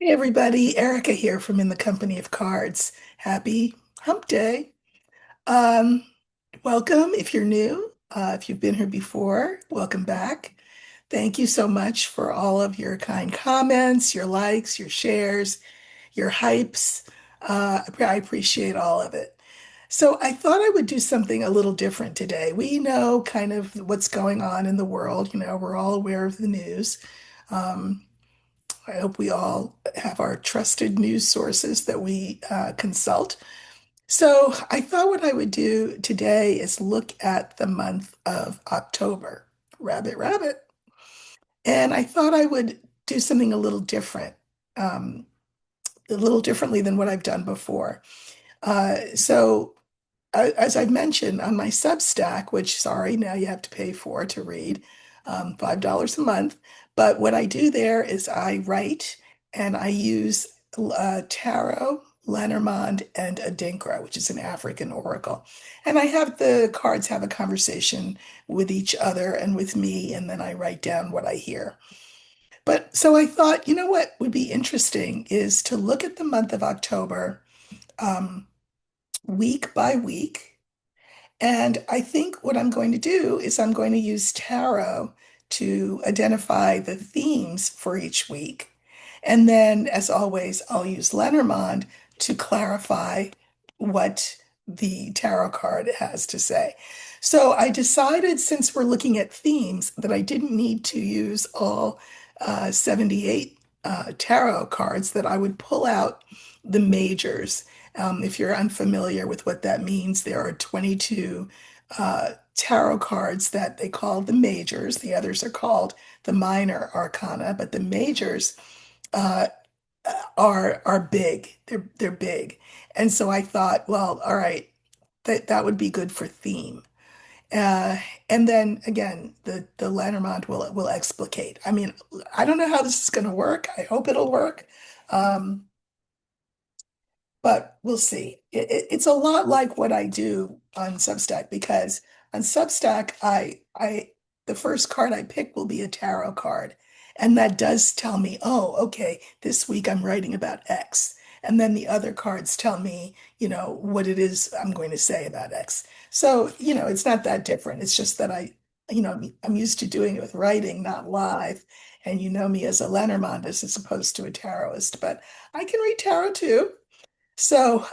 Hey everybody, Erica here from In the Company of Cards. Happy Hump Day. Um, Welcome if you're new. If you've been here before, welcome back. Thank you so much for all of your kind comments, your likes, your shares, your hypes. I appreciate all of it. So I thought I would do something a little different today. We know kind of what's going on in the world. We're all aware of the news. Um, I hope we all have our trusted news sources that we consult. So I thought what I would do today is look at the month of October. Rabbit, rabbit. And I thought I would do something um, a little differently than what I've done before. As I've mentioned on my Substack, which, sorry, now you have to pay for to read, $5 a month. But what I do there is I write and I use tarot, Lenormand, and Adinkra, which is an African oracle. And I have the cards have a conversation with each other and with me, and then I write down what I hear. But so I thought, what would be interesting is to look at the month of October, um, week by week, and I think what I'm going to do is I'm going to use tarot to identify the themes for each week. And then, as always, I'll use Lenormand to clarify what the tarot card has to say. So I decided, since we're looking at themes, that I didn't need to use all 78 tarot cards, that I would pull out the majors. If you're unfamiliar with what that means, there are 22 tarot cards that they call the majors. The others are called the minor arcana, but the majors uh, are big. They're big, and so I thought, well, all right, that would be good for theme. Uh, and then again, the Lenormand will explicate. I mean, I don't know how this is going to work. I hope it'll work. Um, but we'll see. It's a lot like what I do on Substack, because on Substack, the first card I pick will be a tarot card, and that does tell me, oh, okay, this week I'm writing about X, and then the other cards tell me, what it is I'm going to say about X. So, it's not that different. It's just that I'm used to doing it with writing, not live, and you know me as a Lenormandist as opposed to a tarotist, but I can read tarot too. So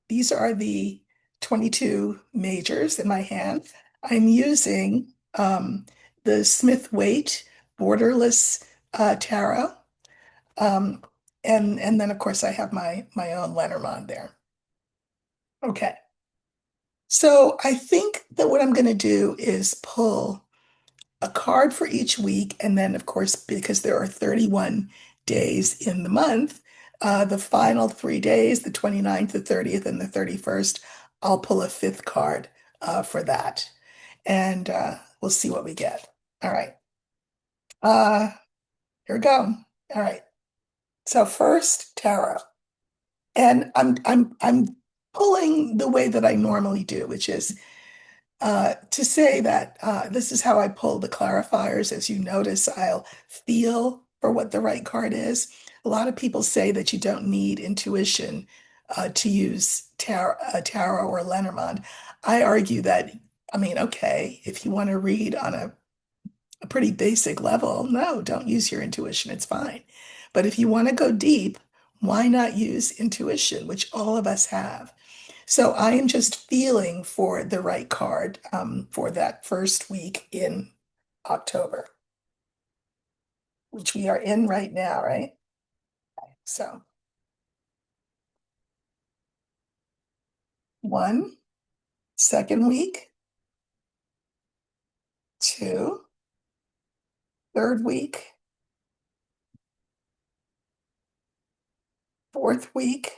these are the 22 majors in my hand. I'm using the Smith-Waite borderless tarot. Um, and then of course I have my own Lenormand there. Okay. So I think that what I'm going to do is pull a card for each week. And then, of course, because there are 31 days in the month, the final 3 days, the 29th, the 30th, and the 31st, I'll pull a fifth card for that. And we'll see what we get. All right. Uh, Here we go. All right. So first, tarot. And I'm pulling the way that I normally do, which is to say that this is how I pull the clarifiers. As you notice, I'll feel for what the right card is. A lot of people say that you don't need intuition to use tarot or Lenormand. I argue that, I mean, okay, if you want to read on a pretty basic level, no, don't use your intuition. It's fine. But if you want to go deep, why not use intuition, which all of us have? So I am just feeling for the right card for that first week in October, which we are in right now, right? So one, second week, two, third week, fourth week,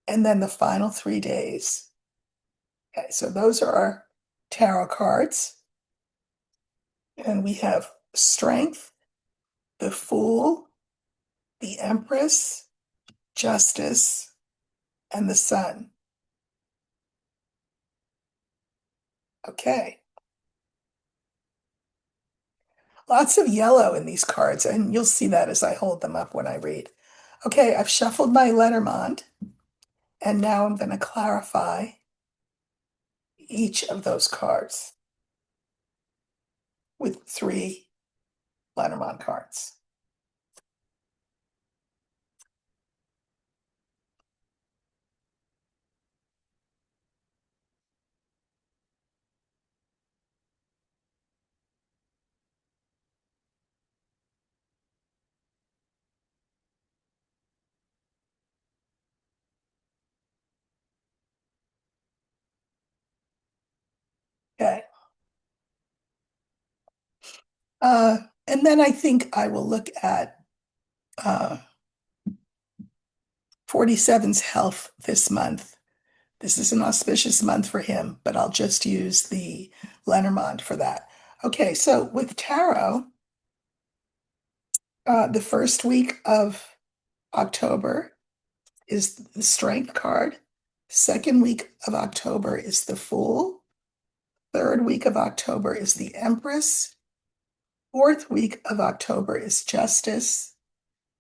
and then the final 3 days. Okay, so those are our tarot cards. And we have Strength, the Fool, the Empress, Justice, and the Sun. Okay. Lots of yellow in these cards, and you'll see that as I hold them up when I read. Okay, I've shuffled my Lenormand, and now I'm going to clarify each of those cards with three Lenormand cards. Okay. Uh, and then I think I will look at uh, 47's health this month. This is an auspicious month for him, but I'll just use the Lenormand for that. Okay, so with tarot, the first week of October is the Strength card. Second week of October is the Fool. Third week of October is the Empress. Fourth week of October is Justice.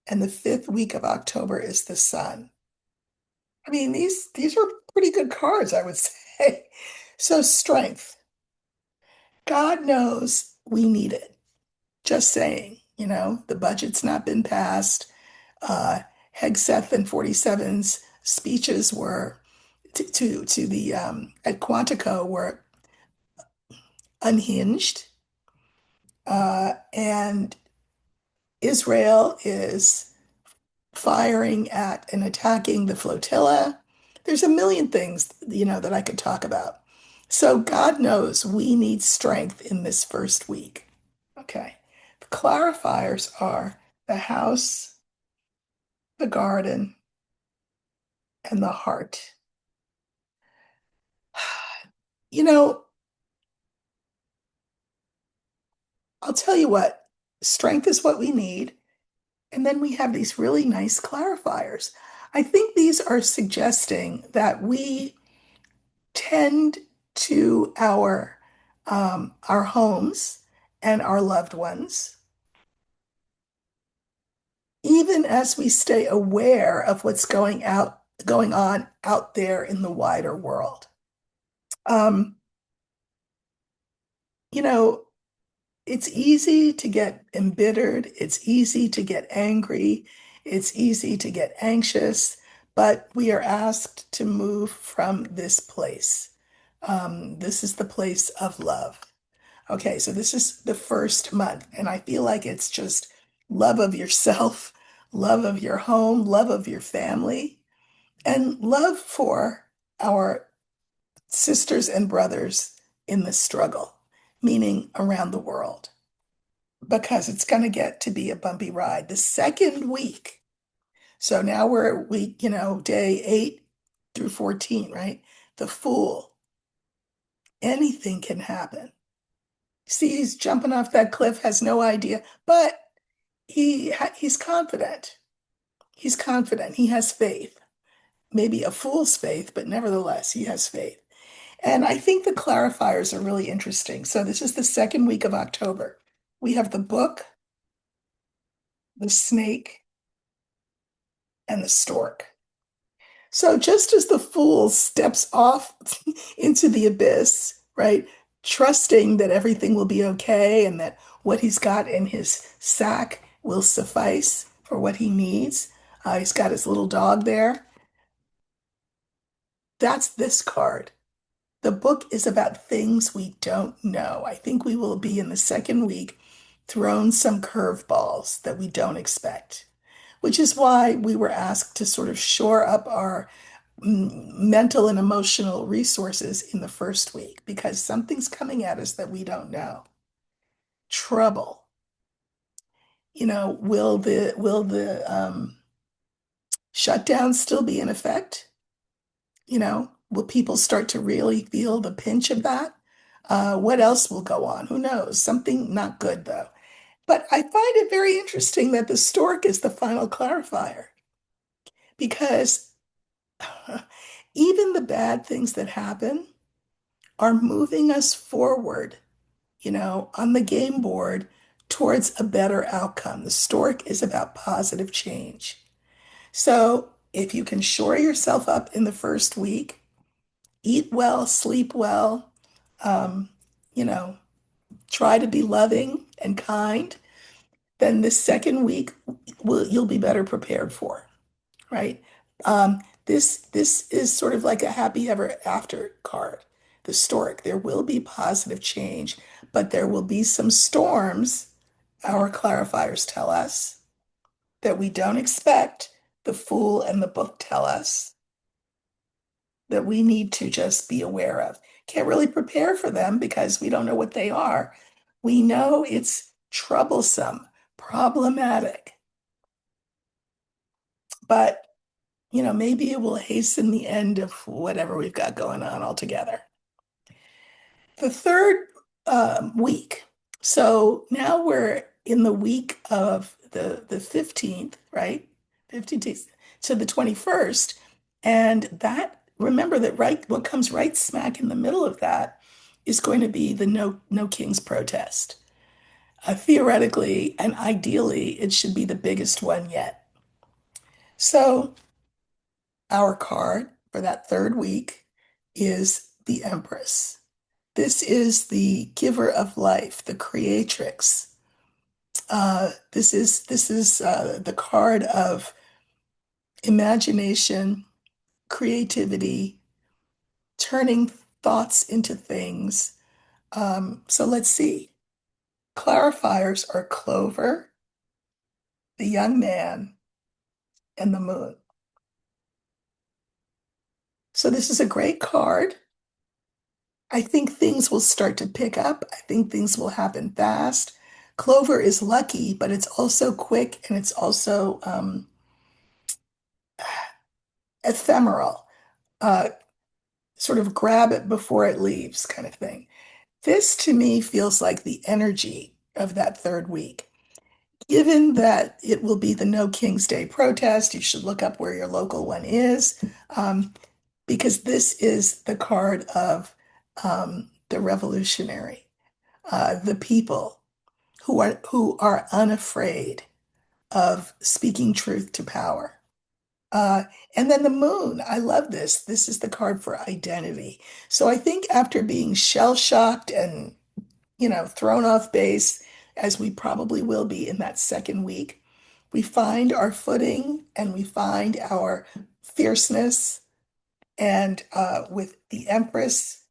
And the fifth week of October is the Sun. I mean, these are pretty good cards, I would say. So strength. God knows we need it. Just saying, the budget's not been passed. Uh, Hegseth and 47's speeches were to the at Quantico were unhinged, and Israel is firing at and attacking the flotilla. There's a million things, that I could talk about. So God knows we need strength in this first week. Okay. The clarifiers are the house, the garden, and the heart. You know, I'll tell you what, strength is what we need. And then we have these really nice clarifiers. I think these are suggesting that we tend to our homes and our loved ones, even as we stay aware of what's going on out there in the wider world. Um, you know, it's easy to get embittered, it's easy to get angry, it's easy to get anxious, but we are asked to move from this place. This is the place of love. Okay, so this is the first month, and I feel like it's just love of yourself, love of your home, love of your family, and love for our sisters and brothers in the struggle, meaning around the world, because it's going to get to be a bumpy ride. The second week, so now we're at week, day 8 through 14, right? The Fool, anything can happen. See, he's jumping off that cliff, has no idea, but he's confident. He's confident. He has faith. Maybe a fool's faith, but nevertheless, he has faith. And I think the clarifiers are really interesting. So this is the second week of October. We have the book, the snake, and the stork. So just as the fool steps off into the abyss, right, trusting that everything will be okay and that what he's got in his sack will suffice for what he needs. He's got his little dog there. That's this card. The book is about things we don't know. I think we will be in the second week thrown some curveballs that we don't expect, which is why we were asked to sort of shore up our mental and emotional resources in the first week because something's coming at us that we don't know. Trouble. Will the shutdown still be in effect? Will people start to really feel the pinch of that? What else will go on? Who knows? Something not good, though. But I find it very interesting that the stork is the final clarifier because even the bad things that happen are moving us forward, on the game board towards a better outcome. The stork is about positive change. So if you can shore yourself up in the first week, eat well, sleep well, um, you know, try to be loving and kind, then the second week you'll be better prepared for, right? This is sort of like a happy ever after card, the stork. There will be positive change, but there will be some storms, our clarifiers tell us, that we don't expect. The Fool and the book tell us that we need to just be aware of. Can't really prepare for them because we don't know what they are. We know it's troublesome, problematic, but maybe it will hasten the end of whatever we've got going on altogether. The third week. So now we're in the week of the 15th, right? 15th to the 21st. And that, remember that right, what comes right smack in the middle of that is going to be the No Kings protest. Theoretically and ideally, it should be the biggest one yet. So our card for that third week is the Empress. This is the giver of life, the creatrix. This is the card of imagination, creativity, turning thoughts into things. So let's see. Clarifiers are Clover, the young man, and the moon. So this is a great card. I think things will start to pick up. I think things will happen fast. Clover is lucky, but it's also quick and it's also ephemeral. Uh, Sort of grab it before it leaves kind of thing. This to me feels like the energy of that third week. Given that it will be the No King's Day protest, you should look up where your local one is, because this is the card of the revolutionary, the people who are unafraid of speaking truth to power. Uh, and then the moon. I love this. This is the card for identity. So I think after being shell-shocked and, thrown off base, as we probably will be in that second week, we find our footing and we find our fierceness. And with the Empress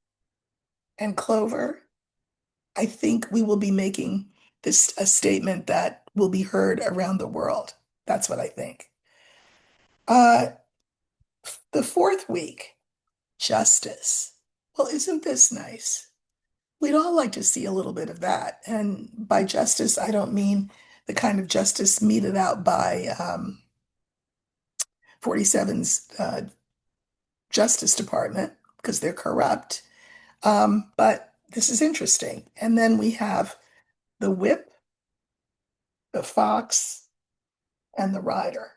and Clover, I think we will be making this a statement that will be heard around the world. That's what I think. Uh, the fourth week, justice. Well, isn't this nice? We'd all like to see a little bit of that. And by justice, I don't mean the kind of justice meted out by 47's Justice Department, because they're corrupt. But this is interesting. And then we have the whip, the fox, and the rider.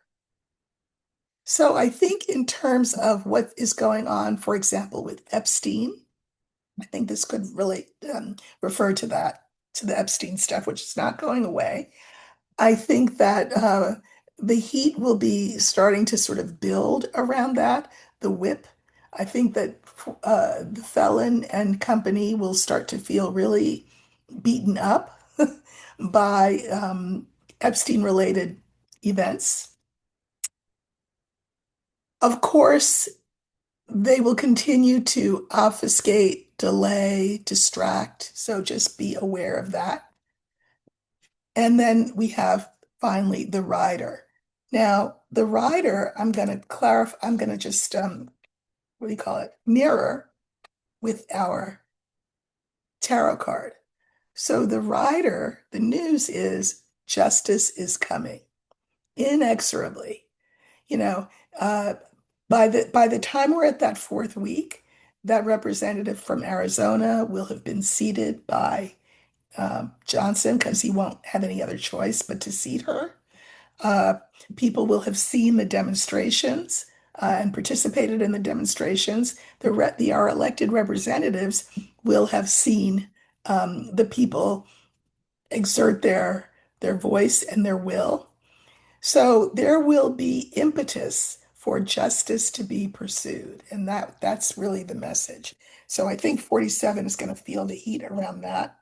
So I think in terms of what is going on, for example, with Epstein, I think this could really refer to that, to the Epstein stuff, which is not going away. I think that the heat will be starting to sort of build around that, the whip. I think that the Felon and company will start to feel really beaten up by Epstein-related events. Of course, they will continue to obfuscate, delay, distract. So just be aware of that. And then we have finally the rider. Now, the rider, I'm going to clarify, I'm going to just, what do you call it? Mirror with our tarot card. So the rider, the news is justice is coming inexorably. You know, uh, by the time we're at that fourth week, that representative from Arizona will have been seated by Johnson because he won't have any other choice but to seat her. Uh, People will have seen the demonstrations and participated in the demonstrations. Our elected representatives will have seen the people exert their voice and their will. So there will be impetus for justice to be pursued, and that's really the message. So I think 47 is going to feel the heat around that.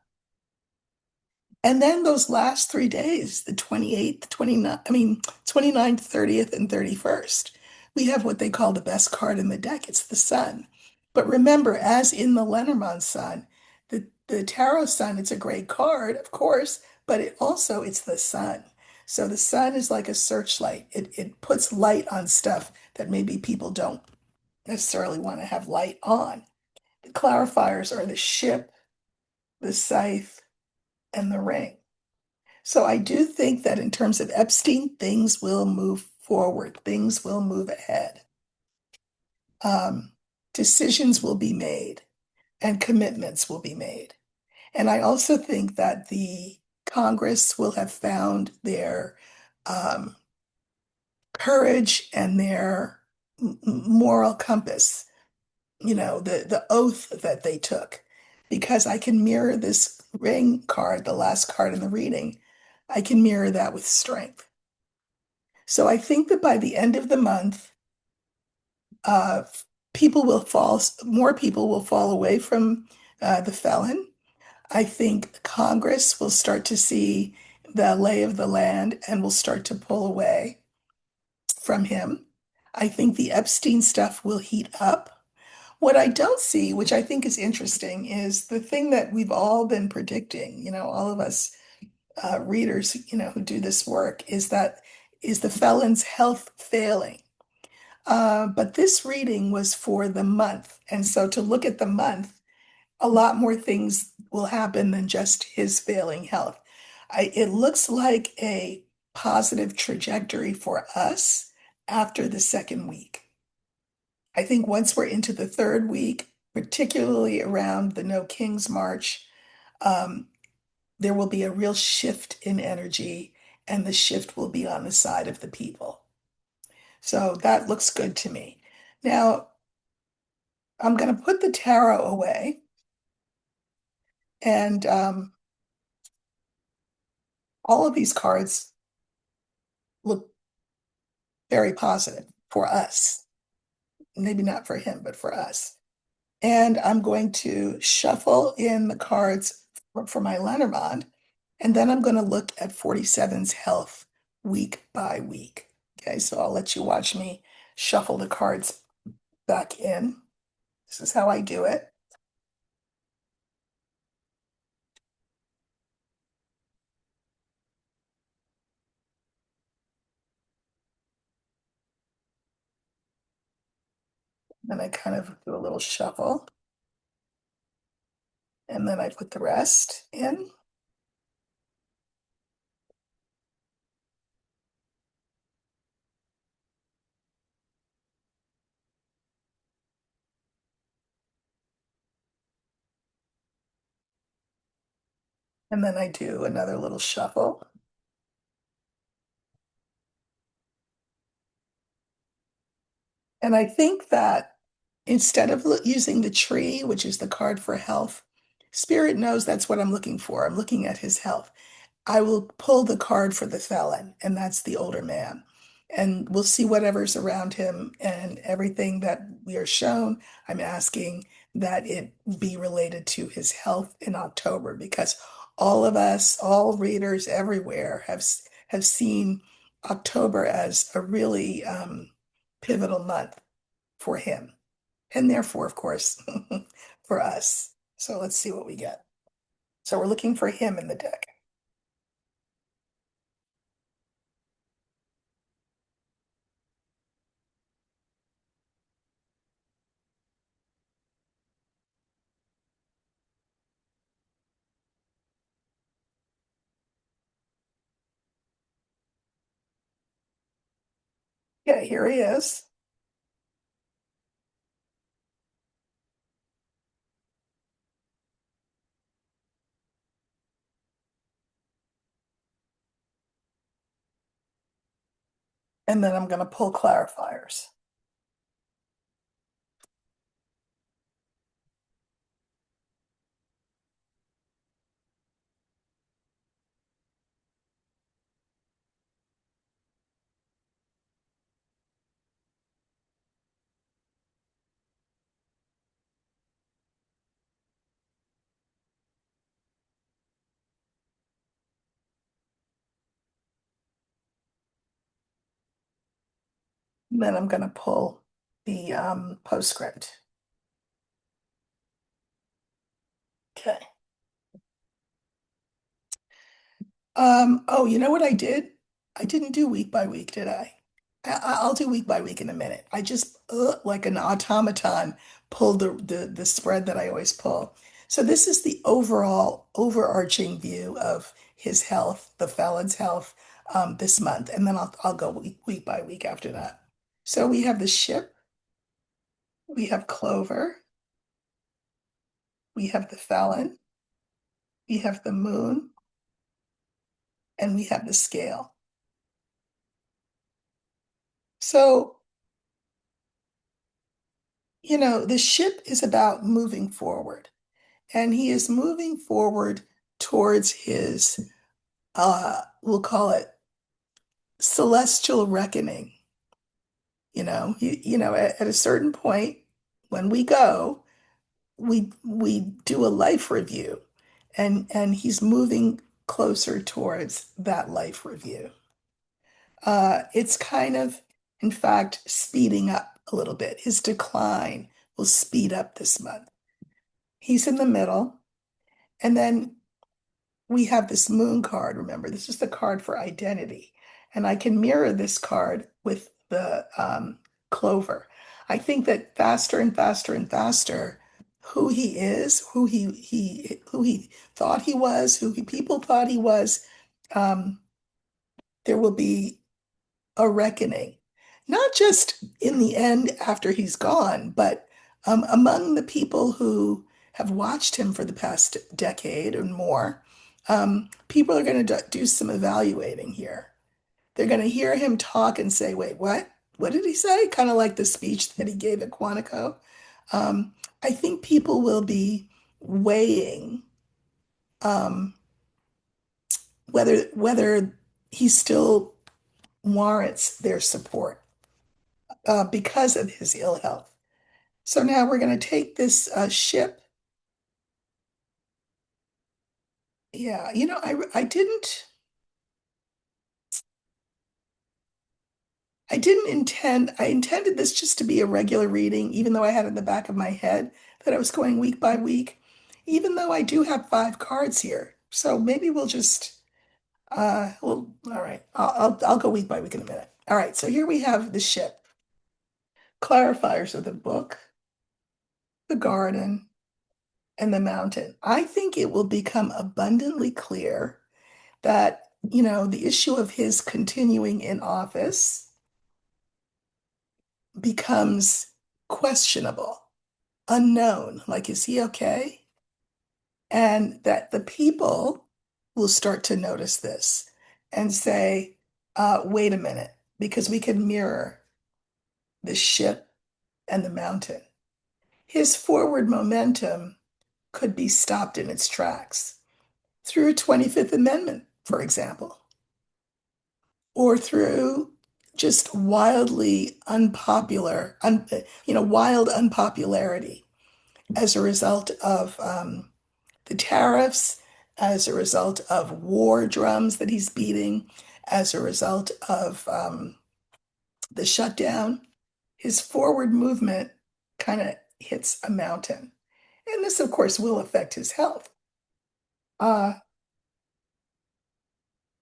And then those last 3 days, the 28th, 29th, 29th, 30th, and 31st, we have what they call the best card in the deck. It's the sun. But remember, as in the Lenormand sun, the tarot sun, it's a great card, of course, but it's the sun. So the sun is like a searchlight. It puts light on stuff that maybe people don't necessarily want to have light on. The clarifiers are the ship, the scythe, and the ring. So I do think that in terms of Epstein, things will move forward, things will move ahead. Um, Decisions will be made and commitments will be made. And I also think that the Congress will have found their um, courage and their moral compass, the oath that they took. Because I can mirror this ring card, the last card in the reading, I can mirror that with strength. So I think that by the end of the month, uh, more people will fall away from the felon. I think Congress will start to see the lay of the land and will start to pull away from him. I think the Epstein stuff will heat up. What I don't see, which I think is interesting, is the thing that we've all been predicting, all of us readers, who do this work, is the felon's health failing. But this reading was for the month. And so to look at the month, a lot more things will happen than just his failing health. It looks like a positive trajectory for us after the second week. I think once we're into the third week, particularly around the No Kings March, um, there will be a real shift in energy, and the shift will be on the side of the people. So that looks good to me. Now, I'm going to put the tarot away, and all of these cards look very positive for us. Maybe not for him, but for us. And I'm going to shuffle in the cards for my Lenormand, and then I'm going to look at 47's health week by week. Okay, so I'll let you watch me shuffle the cards back in. This is how I do it. Then I kind of do a little shuffle, and then I put the rest in. And then I do another little shuffle. And I think that instead of using the tree, which is the card for health, Spirit knows that's what I'm looking for. I'm looking at his health. I will pull the card for the felon, and that's the older man. And we'll see whatever's around him and everything that we are shown. I'm asking that it be related to his health in October because all of us, all readers everywhere have seen October as a really pivotal month for him. And therefore, of course, for us. So let's see what we get. So we're looking for him in the deck. Yeah, here he is. And then I'm going to pull clarifiers. And then I'm going to pull the postscript. Okay. Oh, you know what I did? I didn't do week by week, did I? I'll do week by week in a minute. I just, like an automaton, pulled the spread that I always pull. So this is the overall overarching view of his health, the felon's health, this month, and then I'll go week by week after that. So we have the ship, we have Clover, we have the felon, we have the moon, and we have the scale. So, the ship is about moving forward, and he is moving forward towards his, we'll call it celestial reckoning. At a certain point when we go, we do a life review, and he's moving closer towards that life review. It's kind of, in fact, speeding up a little bit. His decline will speed up this month. He's in the middle. And then we have this moon card. Remember, this is the card for identity. And I can mirror this card with the clover. I think that faster and faster and faster, who he is, who he thought he was, people thought he was, um, there will be a reckoning, not just in the end after he's gone, but among the people who have watched him for the past decade and more. People are going to do some evaluating here. They're going to hear him talk and say, wait, what? What did he say? Kind of like the speech that he gave at Quantico. Um, I think people will be weighing um, whether he still warrants their support because of his ill health. So now we're going to take this ship. Yeah, I didn't intend, I intended this just to be a regular reading, even though I had in the back of my head that I was going week by week, even though I do have 5 cards here. So maybe we'll just, well, all right, I'll go week by week in a minute. All right, so here we have the ship, clarifiers of the book, the garden, and the mountain. I think it will become abundantly clear that, the issue of his continuing in office becomes questionable, unknown. Like, is he okay? And that the people will start to notice this and say, wait a minute, because we can mirror the ship and the mountain. His forward momentum could be stopped in its tracks through a 25th Amendment, for example, or through just wildly unpopular, wild unpopularity as a result of the tariffs, as a result of war drums that he's beating, as a result of the shutdown. His forward movement kind of hits a mountain. And this, of course, will affect his health. Uh,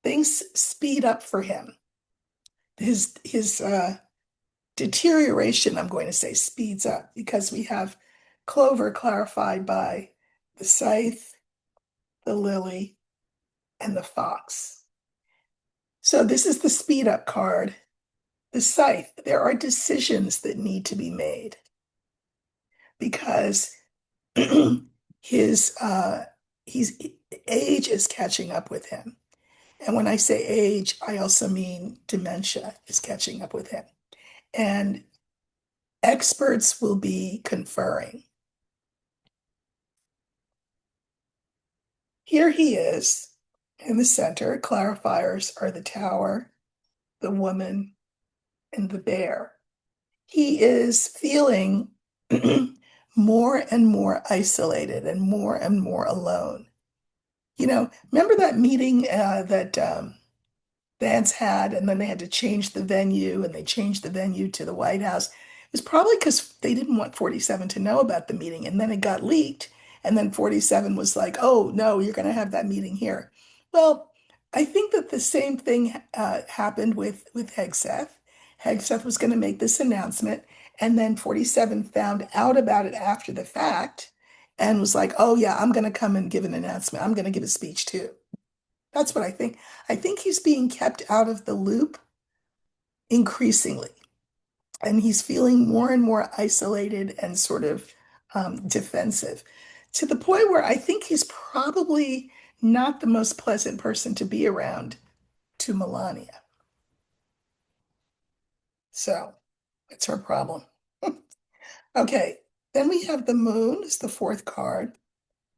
Things speed up for him. His deterioration, I'm going to say, speeds up because we have Clover clarified by the scythe, the lily, and the fox. So this is the speed up card. The scythe, there are decisions that need to be made because his he's age is catching up with him. And when I say age, I also mean dementia is catching up with him. And experts will be conferring. Here he is in the center. Clarifiers are the tower, the woman, and the bear. He is feeling more and more isolated and more alone. Remember that meeting Vance had, and then they had to change the venue, and they changed the venue to the White House. It was probably because they didn't want 47 to know about the meeting, and then it got leaked, and then 47 was like, "Oh no, you're going to have that meeting here." Well, I think that the same thing happened with Hegseth. Hegseth was going to make this announcement, and then 47 found out about it after the fact, and was like, "Oh yeah, I'm going to come and give an announcement. I'm going to give a speech too." That's what I think. I think he's being kept out of the loop increasingly, and he's feeling more and more isolated and sort of defensive to the point where I think he's probably not the most pleasant person to be around to Melania. So it's her problem. Okay, then we have the moon is the fourth card,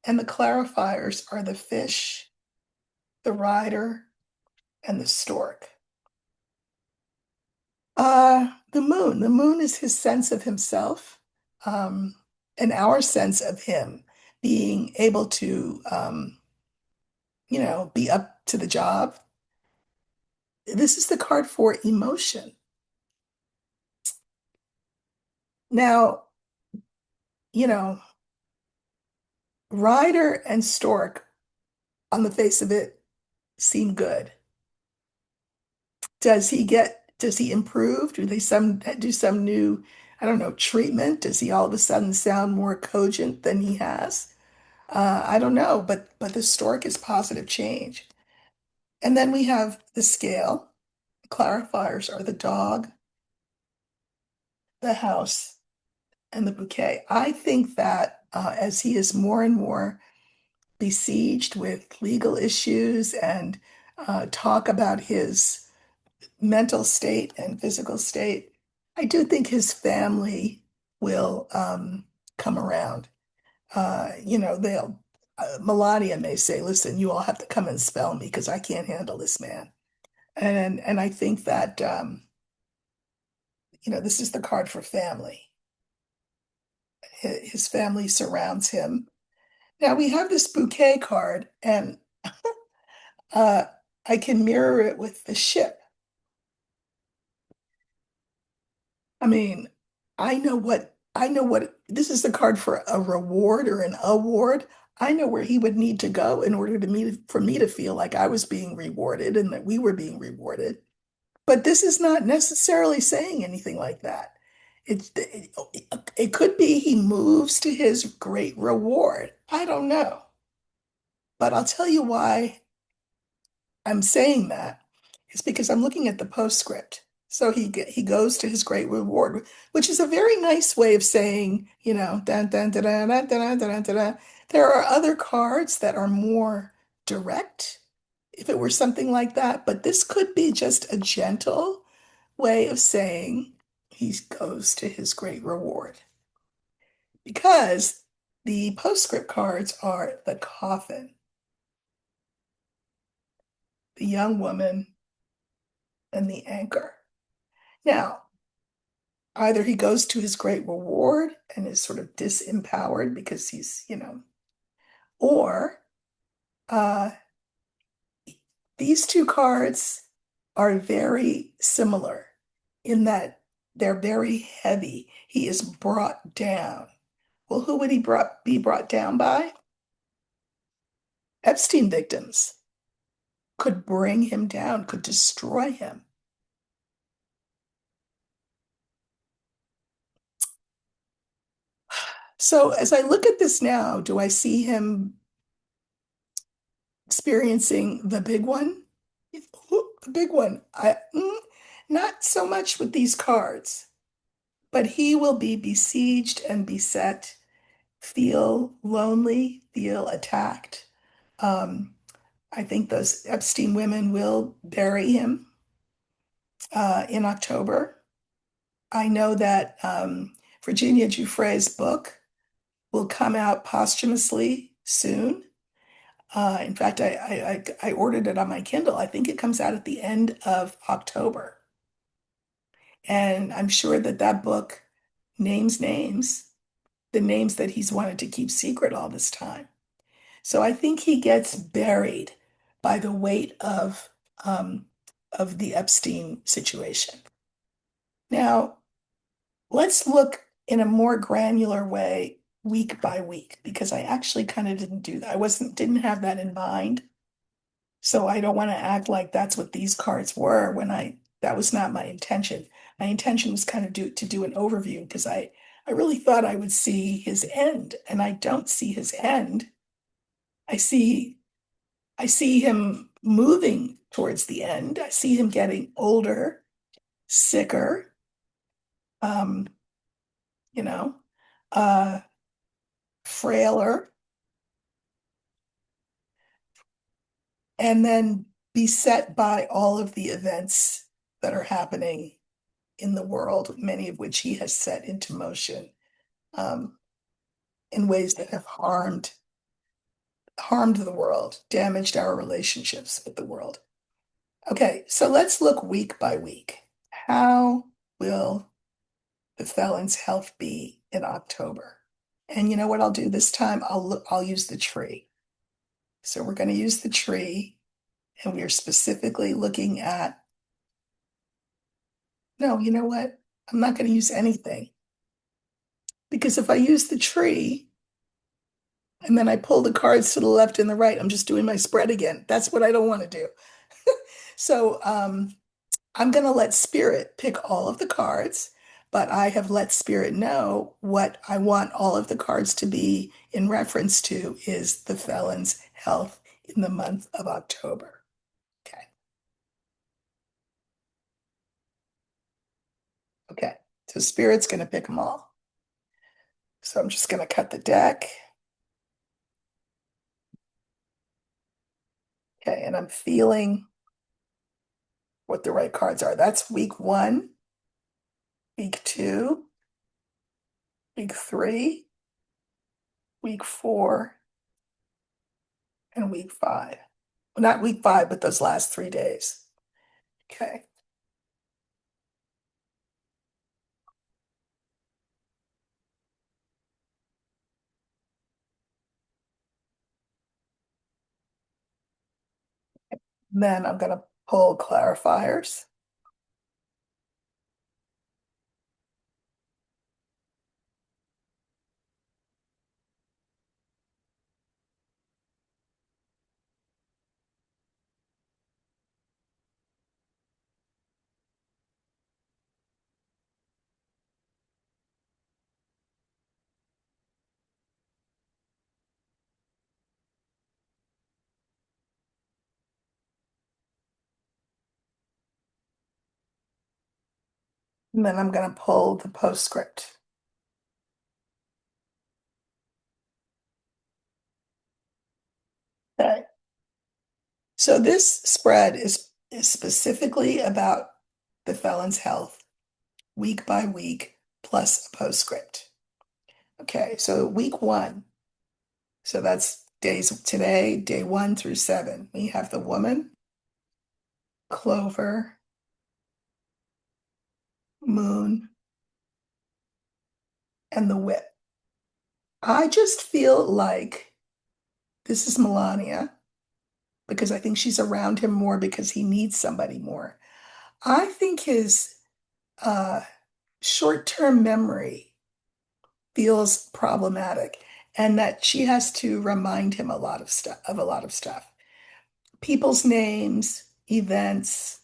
and the clarifiers are the fish, the rider, and the stork. The moon. The moon is his sense of himself, um, and our sense of him being able to, be up to the job. This is the card for emotion. Now, you know, Ryder and Stork, on the face of it, seem good. Does he improve? Do some new, I don't know, treatment? Does he all of a sudden sound more cogent than he has? I don't know, but the stork is positive change. And then we have the scale. Clarifiers are the dog, the house, and the bouquet. I think that as he is more and more besieged with legal issues and talk about his mental state and physical state, I do think his family will come around. They'll Melania may say, "Listen, you all have to come and spell me because I can't handle this man." And I think that this is the card for family. His family surrounds him. Now we have this bouquet card, and uh, I can mirror it with the ship. I mean, I know what this is the card for a reward or an award. I know where he would need to go in order to meet for me to feel like I was being rewarded and that we were being rewarded. But this is not necessarily saying anything like that. It could be he moves to his great reward. I don't know. But I'll tell you why I'm saying that is because I'm looking at the postscript. So he goes to his great reward, which is a very nice way of saying, dun, dun, dun, dun, dun, dun, dun, dun, dun. There are other cards that are more direct if it were something like that, but this could be just a gentle way of saying he goes to his great reward because the postscript cards are the coffin, the young woman, and the anchor. Now, either he goes to his great reward and is sort of disempowered because or uh, these two cards are very similar in that they're very heavy. He is brought down. Well, who would be brought down by? Epstein victims could bring him down, could destroy him. So as I look at this now, do I see him experiencing the big one? The big one. Not so much with these cards, but he will be besieged and beset, feel lonely, feel attacked. Um, I think those Epstein women will bury him in October. I know that Virginia Giuffre's book will come out posthumously soon. In fact, I ordered it on my Kindle. I think it comes out at the end of October. And I'm sure that that book names names, the names that he's wanted to keep secret all this time. So I think he gets buried by the weight of um, of the Epstein situation. Now, let's look in a more granular way week by week because I actually kind of didn't do that. Didn't have that in mind. So I don't want to act like that's what these cards were that was not my intention. My intention was kind of to do an overview because I really thought I would see his end, and I don't see his end. I see I see him moving towards the end. I see him getting older, sicker, um, you know, uh, frailer, and then beset by all of the events that are happening in the world, many of which he has set into motion um, in ways that have harmed the world, damaged our relationships with the world. Okay, so let's look week by week. How will the felon's health be in October? And you know what I'll do this time? I'll use the tree. So we're going to use the tree, and we are specifically looking at, no, you know what? I'm not going to use anything because if I use the tree and then I pull the cards to the left and the right, I'm just doing my spread again. That's what I don't want to do. So I'm going to let Spirit pick all of the cards, but I have let Spirit know what I want all of the cards to be in reference to is the felon's health in the month of October. Okay. Okay. So Spirit's going to pick them all. So I'm just going to cut the deck. Okay. And I'm feeling what the right cards are. That's week 1, week 2, week 3, week 4, and week 5. Well, not week 5, but those last 3 days. Okay. Then I'm going to pull clarifiers. And then I'm going to pull the postscript. Okay. So this spread is specifically about the felon's health, week by week, plus a postscript. Okay, so week 1. So that's days today, day 1 through 7. We have the woman, clover, moon, and the whip. I just feel like this is Melania because I think she's around him more because he needs somebody more. I think his uh, short-term memory feels problematic and that she has to remind him a lot of stuff. People's names, events,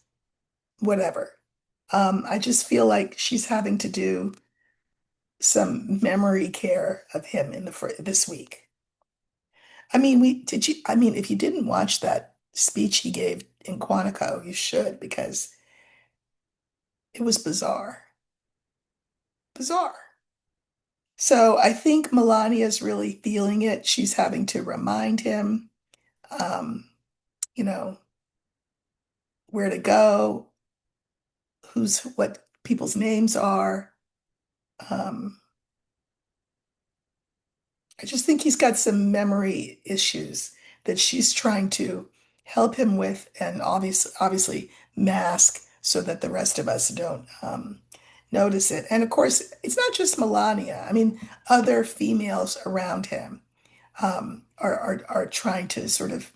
whatever. I just feel like she's having to do some memory care of him this week. I mean, if you didn't watch that speech he gave in Quantico, you should because it was bizarre. Bizarre. So I think Melania's really feeling it. She's having to remind him, um, you know, where to go, what people's names are. Um, I just think he's got some memory issues that she's trying to help him with and obviously mask so that the rest of us don't notice it. And of course, it's not just Melania. I mean, other females around him are trying to sort of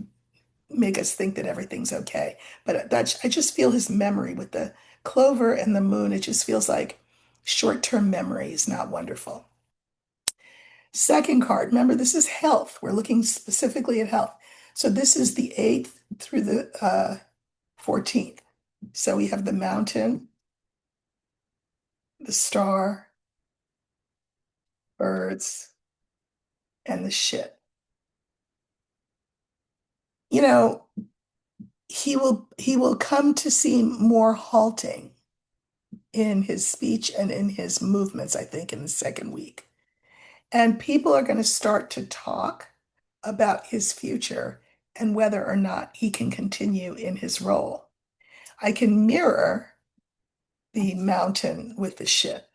make us think that everything's okay. But I just feel his memory with the clover and the moon, it just feels like short-term memory is not wonderful. Second card, remember, this is health. We're looking specifically at health. So this is the 8th through the 14th. So we have the mountain, the star, birds, and the ship. You know, he will come to seem more halting in his speech and in his movements, I think, in the second week. And people are going to start to talk about his future and whether or not he can continue in his role. I can mirror the mountain with the ship.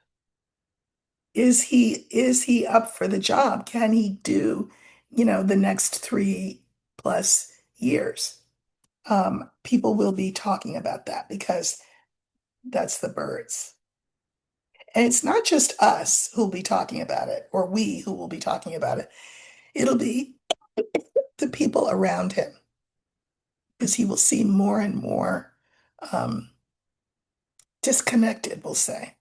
Is he up for the job? Can he do, the next 3+ years? People will be talking about that because that's the birds. And it's not just us who'll be talking about it, or we who will be talking about it. It'll be the people around him because he will seem more and more um, disconnected, we'll say.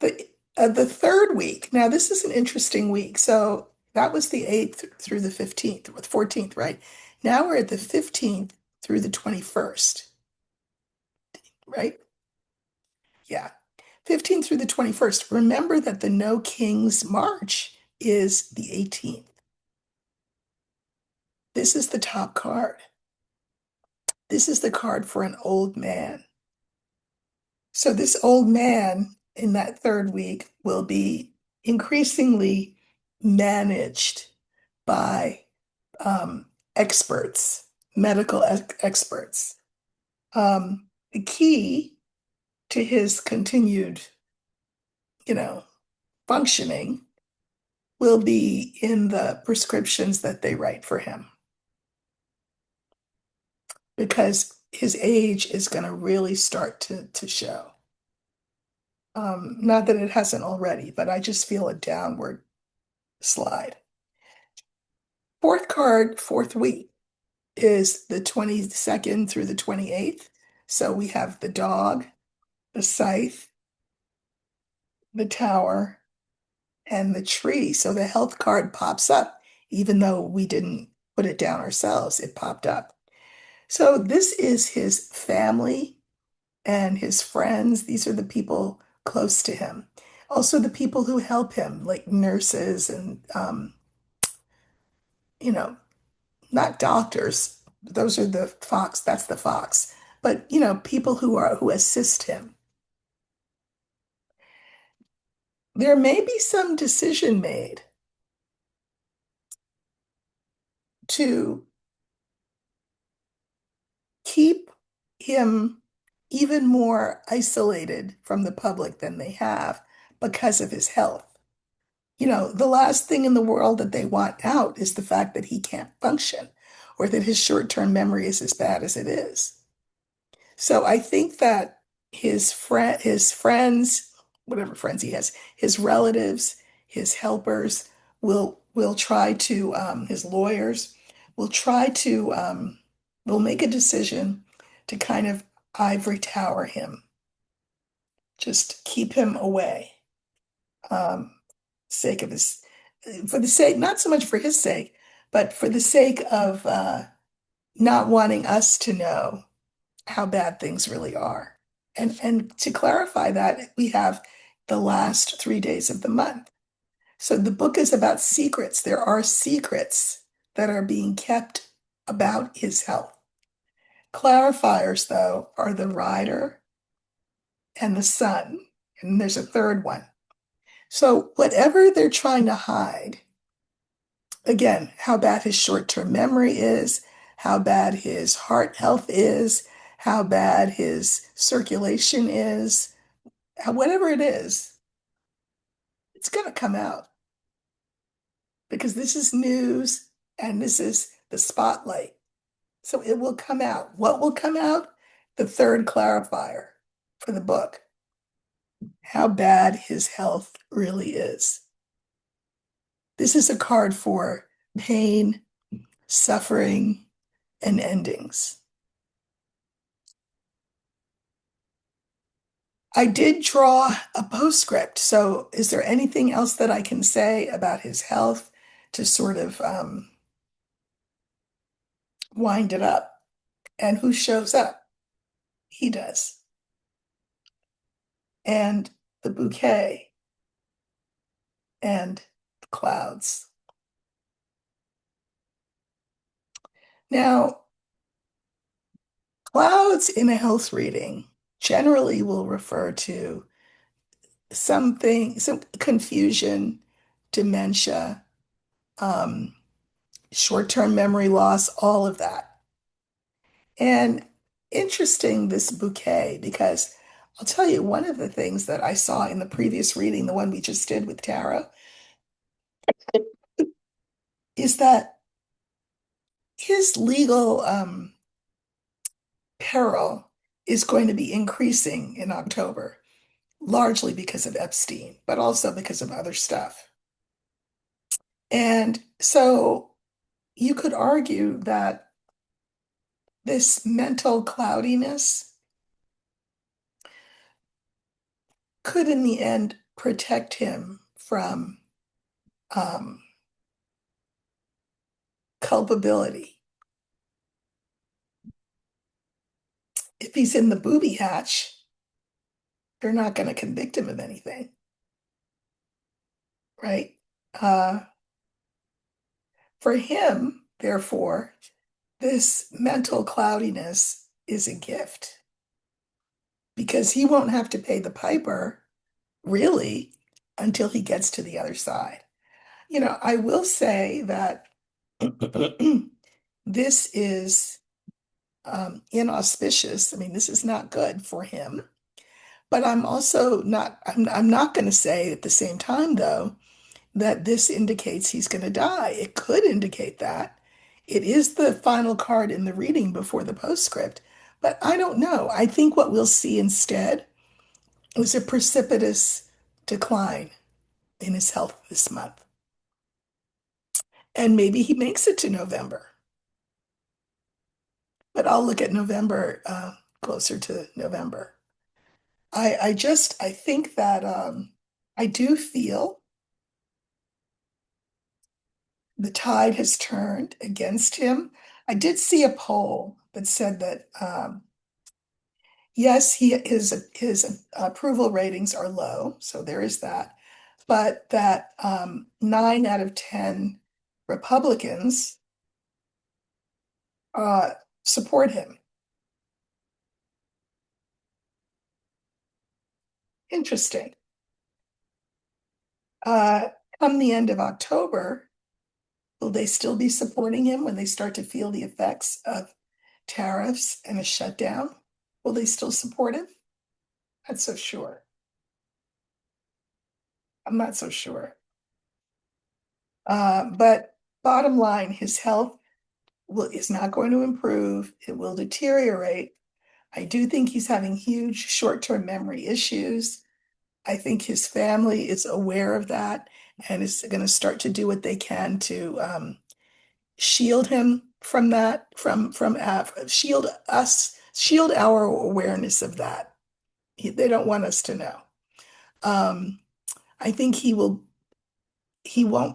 The third week, now this is an interesting week. So that was the 8th through the 15th, or the 14th, right? Now we're at the 15th through the 21st, right? Yeah. 15th through the 21st. Remember that the No King's March is the 18th. This is the top card. This is the card for an old man. So this old man in that third week will be increasingly managed by experts, medical experts. The key to his continued, you know, functioning will be in the prescriptions that they write for him because his age is going to really start to show. Not that it hasn't already, but I just feel a downward slide. Fourth card, fourth week, is the 22nd through the 28th. So we have the dog, the scythe, the tower, and the tree. So the health card pops up, even though we didn't put it down ourselves, it popped up. So this is his family and his friends. These are the people close to him. Also, the people who help him, like nurses and, you know, not doctors. Those are the fox. That's the fox. But, people who assist him. There may be some decision made to keep him even more isolated from the public than they have because of his health. The last thing in the world that they want out is the fact that he can't function or that his short-term memory is as bad as it is. So I think that his friends, whatever friends he has, his relatives, his helpers will try to his lawyers will try to will make a decision to kind of ivory tower him, just keep him away, um, sake of his for the sake not so much for his sake, but for the sake of not wanting us to know how bad things really are. And to clarify that, we have the last 3 days of the month. So the book is about secrets. There are secrets that are being kept about his health. Clarifiers, though, are the rider and the sun. And there's a third one. So whatever they're trying to hide, again, how bad his short-term memory is, how bad his heart health is, how bad his circulation is, whatever it is, it's going to come out because this is news and this is the spotlight. So it will come out. What will come out? The third clarifier for the book, how bad his health really is. This is a card for pain, suffering, and endings. I did draw a postscript. So, is there anything else that I can say about his health to sort of wind it up? And who shows up? He does. And the bouquet and the clouds. Now, clouds in a health reading generally will refer to something, some confusion, dementia, um, short-term memory loss, all of that. And interesting, this bouquet, because I'll tell you, one of the things that I saw in the previous reading, the one we just did with Tara, is that his legal peril is going to be increasing in October, largely because of Epstein, but also because of other stuff. And so you could argue that this mental cloudiness could, in the end, protect him from um, culpability. If he's in the booby hatch, they're not going to convict him of anything, right? Uh, for him, therefore, this mental cloudiness is a gift because he won't have to pay the piper really until he gets to the other side. I will say that this is inauspicious. I mean, this is not good for him. But I'm also not, I'm not going to say at the same time, though, that this indicates he's going to die. It could indicate that. It is the final card in the reading before the postscript, but I don't know. I think what we'll see instead is a precipitous decline in his health this month. And maybe he makes it to November, but I'll look at November, closer to November. I think that I do feel the tide has turned against him. I did see a poll that said that yes, his approval ratings are low, so there is that, but that 9 out of 10 Republicans uh, support him. Interesting. Uh, Come the end of October, will they still be supporting him when they start to feel the effects of tariffs and a shutdown? Will they still support him? Not so sure. I'm not so sure. But bottom line, his health is not going to improve. It will deteriorate. I do think he's having huge short-term memory issues. I think his family is aware of that and is going to start to do what they can to shield him from that, shield us, shield our awareness of that. They don't want us to know. Um, I think he won't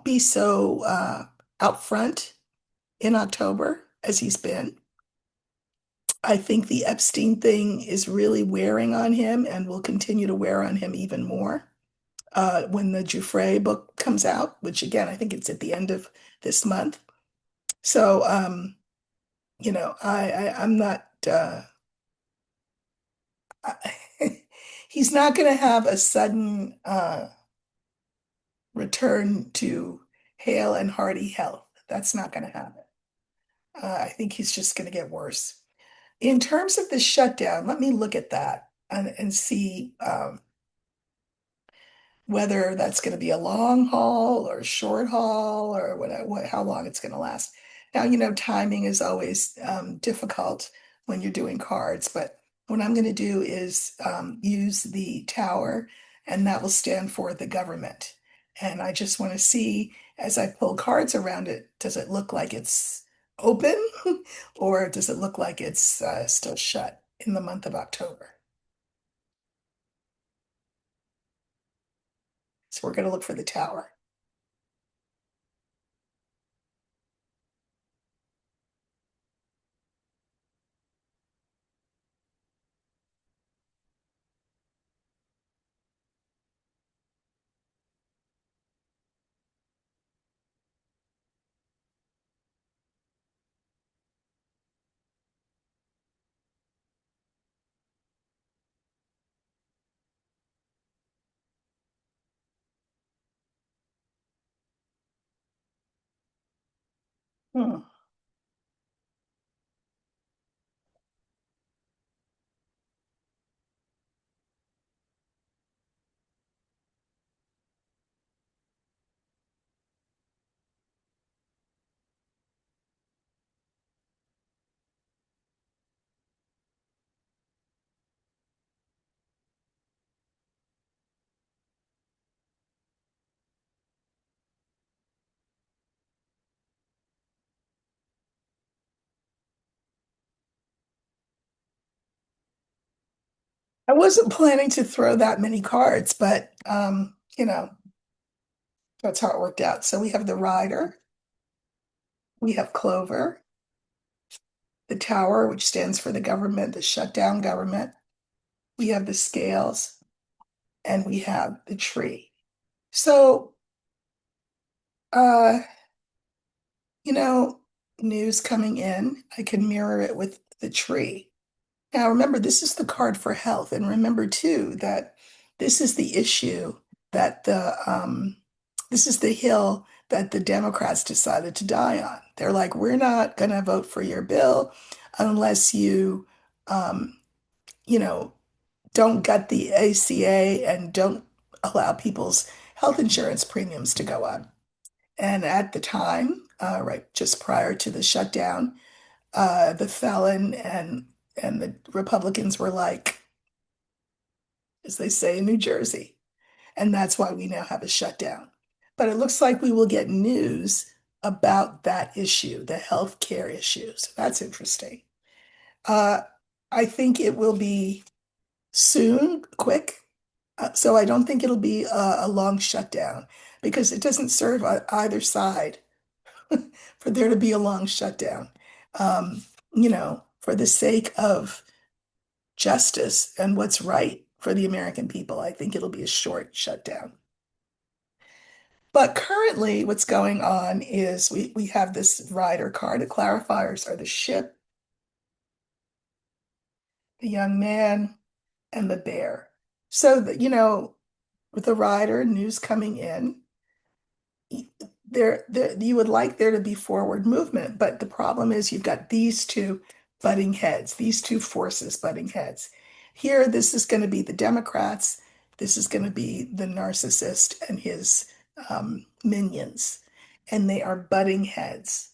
be so out front in October as he's been. I think the Epstein thing is really wearing on him and will continue to wear on him even more when the Giuffre book comes out, which again, I think it's at the end of this month. So, I'm not, he's not going to have a sudden return to hale and hearty health. That's not going to happen. I think he's just going to get worse. In terms of the shutdown, let me look at that and see whether that's going to be a long haul or a short haul or how long it's going to last. Now, timing is always difficult when you're doing cards, but what I'm going to do is use the tower, and that will stand for the government. And I just want to see, as I pull cards around it, does it look like it's open or does it look like it's still shut in the month of October? So we're going to look for the tower. Hmm. I wasn't planning to throw that many cards, but that's how it worked out. So we have the rider, we have Clover, the tower, which stands for the government, the shutdown government. We have the scales, and we have the tree. So, uh, you know, news coming in, I can mirror it with the tree. Now, remember, this is the card for health. And remember, too, that this is the issue that this is the hill that the Democrats decided to die on. They're like, we're not going to vote for your bill unless um, you know, don't gut the ACA and don't allow people's health insurance premiums to go up. And at the time, right, just prior to the shutdown, the Felon and the Republicans were like, as they say in New Jersey, and that's why we now have a shutdown. But it looks like we will get news about that issue, the health care issue. So that's interesting. Uh, I think it will be soon, quick. So I don't think it'll be a long shutdown because it doesn't serve either side for there to be a long shutdown. Um, for the sake of justice and what's right for the American people, I think it'll be a short shutdown. But currently, what's going on is we have this rider card. The clarifiers are the ship, the young man, and the bear. So that, with the rider, news coming in, there you would like there to be forward movement, but the problem is you've got these two butting heads, these two forces butting heads. Here, this is going to be the Democrats. This is going to be the narcissist and his minions, and they are butting heads.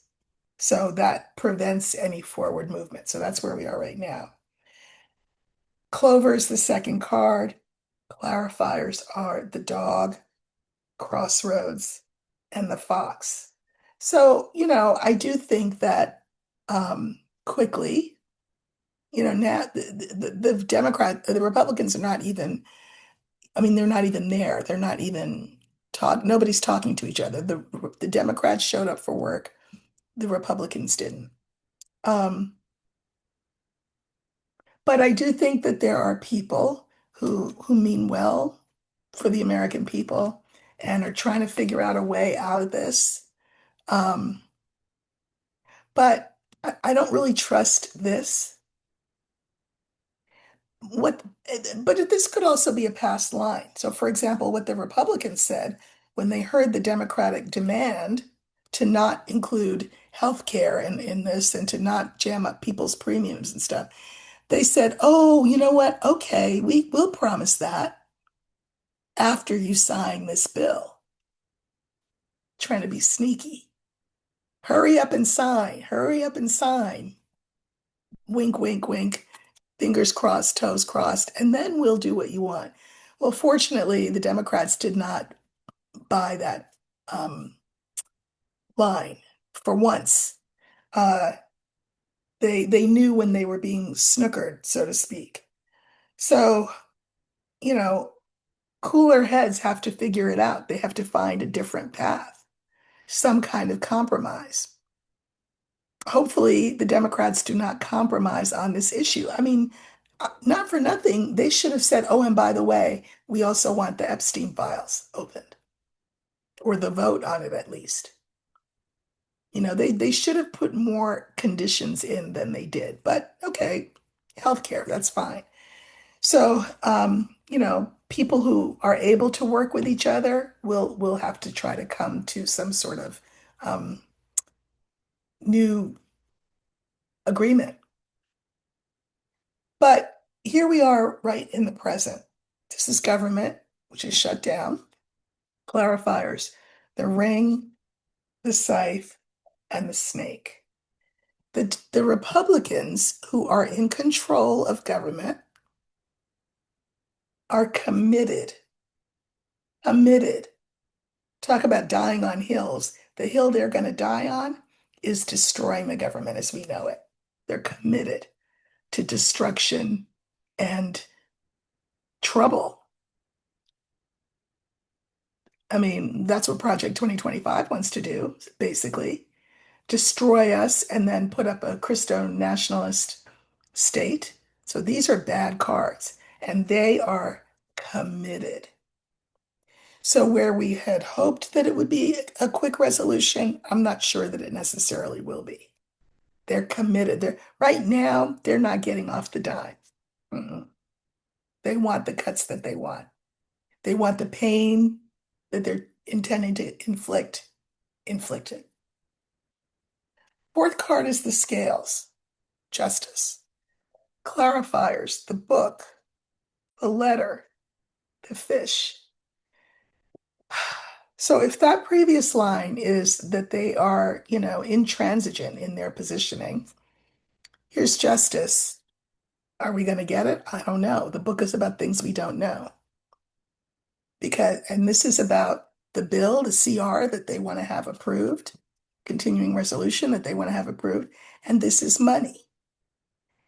So that prevents any forward movement. So that's where we are right now. Clover is the second card. Clarifiers are the dog, Crossroads, and the Fox. So, I do think that quickly, now the Republicans are not even, I mean, they're not even there. They're not even nobody's talking to each other. The Democrats showed up for work, the Republicans didn't. Um, but I do think that there are people who mean well for the American people and are trying to figure out a way out of this. Um, But I don't really trust this. What, but this could also be a past line. So, for example, what the Republicans said when they heard the Democratic demand to not include health care in this and to not jam up people's premiums and stuff, they said, "Oh, you know what? Okay, we will promise that after you sign this bill." Trying to be sneaky. Hurry up and sign. Hurry up and sign. Wink, wink, wink. Fingers crossed, toes crossed, and then we'll do what you want. Well, fortunately, the Democrats did not buy that line for once. Uh, they knew when they were being snookered, so to speak. So, you know, cooler heads have to figure it out. They have to find a different path, some kind of compromise. Hopefully, the Democrats do not compromise on this issue. I mean, not for nothing, they should have said, oh, and by the way, we also want the Epstein files opened, or the vote on it at least. They should have put more conditions in than they did. But okay, healthcare, that's fine. So, people who are able to work with each other will have to try to come to some sort of um, new agreement. But here we are right in the present. This is government, which is shut down. Clarifiers, the ring, the scythe, and the snake. The Republicans who are in control of government are committed. Talk about dying on hills. The hill they're going to die on is destroying the government as we know it. They're committed to destruction and trouble. I mean, that's what Project 2025 wants to do, basically. Destroy us and then put up a Christo nationalist state. So these are bad cards, and they are committed. So where we had hoped that it would be a quick resolution, I'm not sure that it necessarily will be. They're committed. They're right now, they're not getting off the dime. Mm-mm. They want the cuts that they want. They want the pain that they're intending to inflicted. Fourth card is the scales, justice. Clarifiers, the book, the letter, the fish. So if that previous line is that they are, intransigent in their positioning, here's justice. Are we going to get it? I don't know. The book is about things we don't know. And this is about the bill, the CR that they want to have approved, continuing resolution that they want to have approved, and this is money.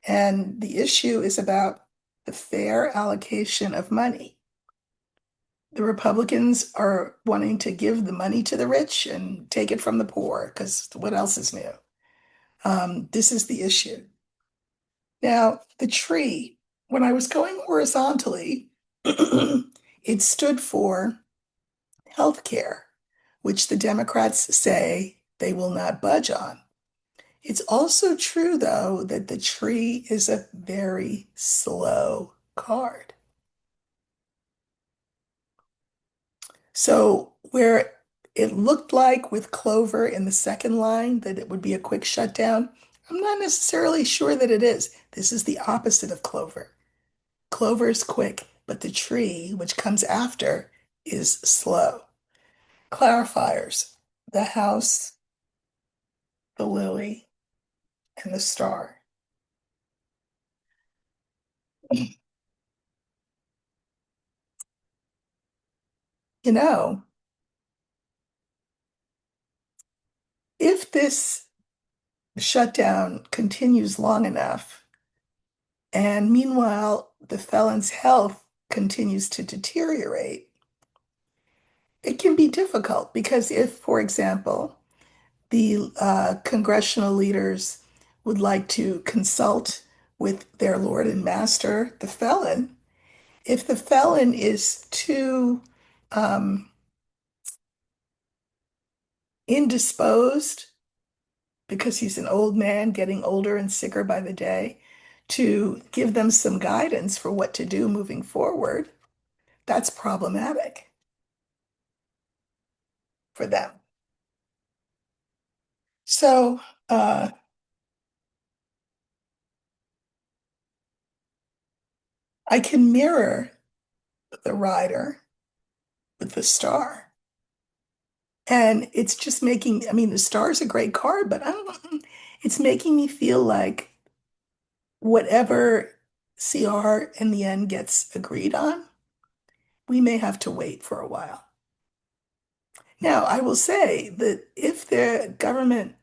And the issue is about the fair allocation of money. The Republicans are wanting to give the money to the rich and take it from the poor because what else is new? This is the issue. Now, the tree, when I was going horizontally, it stood for healthcare, which the Democrats say they will not budge on. It's also true, though, that the tree is a very slow card. So, where it looked like with Clover in the second line that it would be a quick shutdown, I'm not necessarily sure that it is. This is the opposite of Clover. Clover is quick, but the tree, which comes after, is slow. Clarifiers, the house, the lily, and the star. You know, if this shutdown continues long enough, and meanwhile the felon's health continues to deteriorate, it can be difficult because if, for example, the congressional leaders would like to consult with their Lord and Master, the felon, if the felon is too um, indisposed because he's an old man getting older and sicker by the day, to give them some guidance for what to do moving forward, that's problematic for them. So I can mirror the rider with the star. And it's just making, I mean, the star is a great card, but I don't, it's making me feel like whatever CR in the end gets agreed on, we may have to wait for a while. Now, I will say that if the government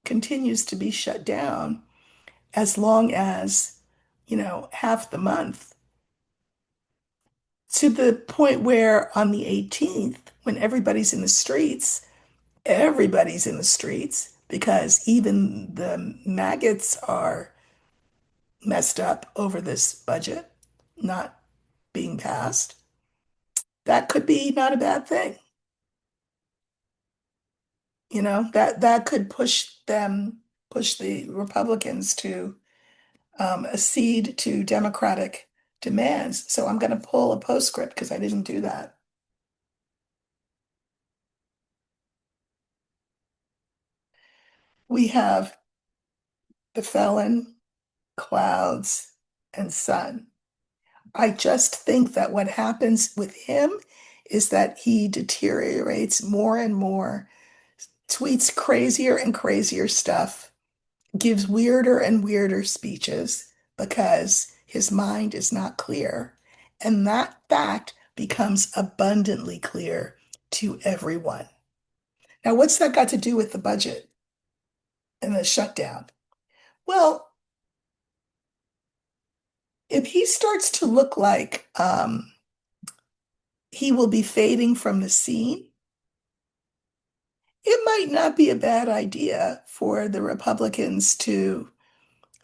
continues to be shut down as long as, half the month, to the point where on the 18th, when everybody's in the streets because even the maggots are messed up over this budget not being passed. That could be not a bad thing. That could push the Republicans to accede to Democratic demands. So I'm going to pull a postscript because I didn't do that. We have the felon, clouds, and sun. I just think that what happens with him is that he deteriorates more and more, tweets crazier and crazier stuff, gives weirder and weirder speeches because his mind is not clear. And that fact becomes abundantly clear to everyone. Now, what's that got to do with the budget and the shutdown? Well, if he starts to look like he will be fading from the scene, it might not be a bad idea for the Republicans to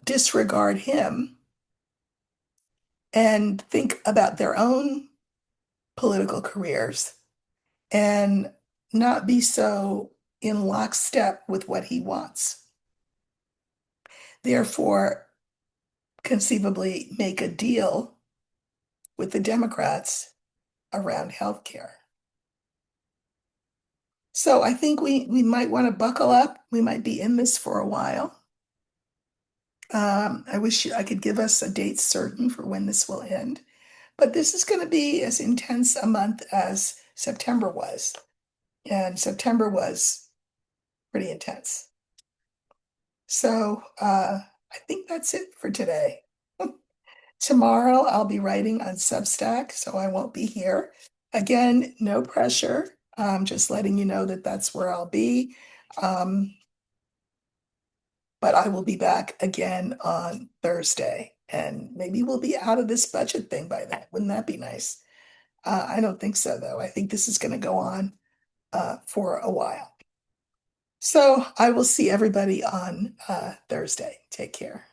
disregard him and think about their own political careers and not be so in lockstep with what he wants. Therefore, conceivably make a deal with the Democrats around health care. So I think we might want to buckle up. We might be in this for a while. I wish I could give us a date certain for when this will end, but this is going to be as intense a month as September was, and September was pretty intense. So I think that's it for today. Tomorrow I'll be writing on Substack, so I won't be here. Again, no pressure. Just letting you know that that's where I'll be. But I will be back again on Thursday, and maybe we'll be out of this budget thing by then. Wouldn't that be nice? I don't think so, though. I think this is going to go on for a while. So I will see everybody on Thursday. Take care.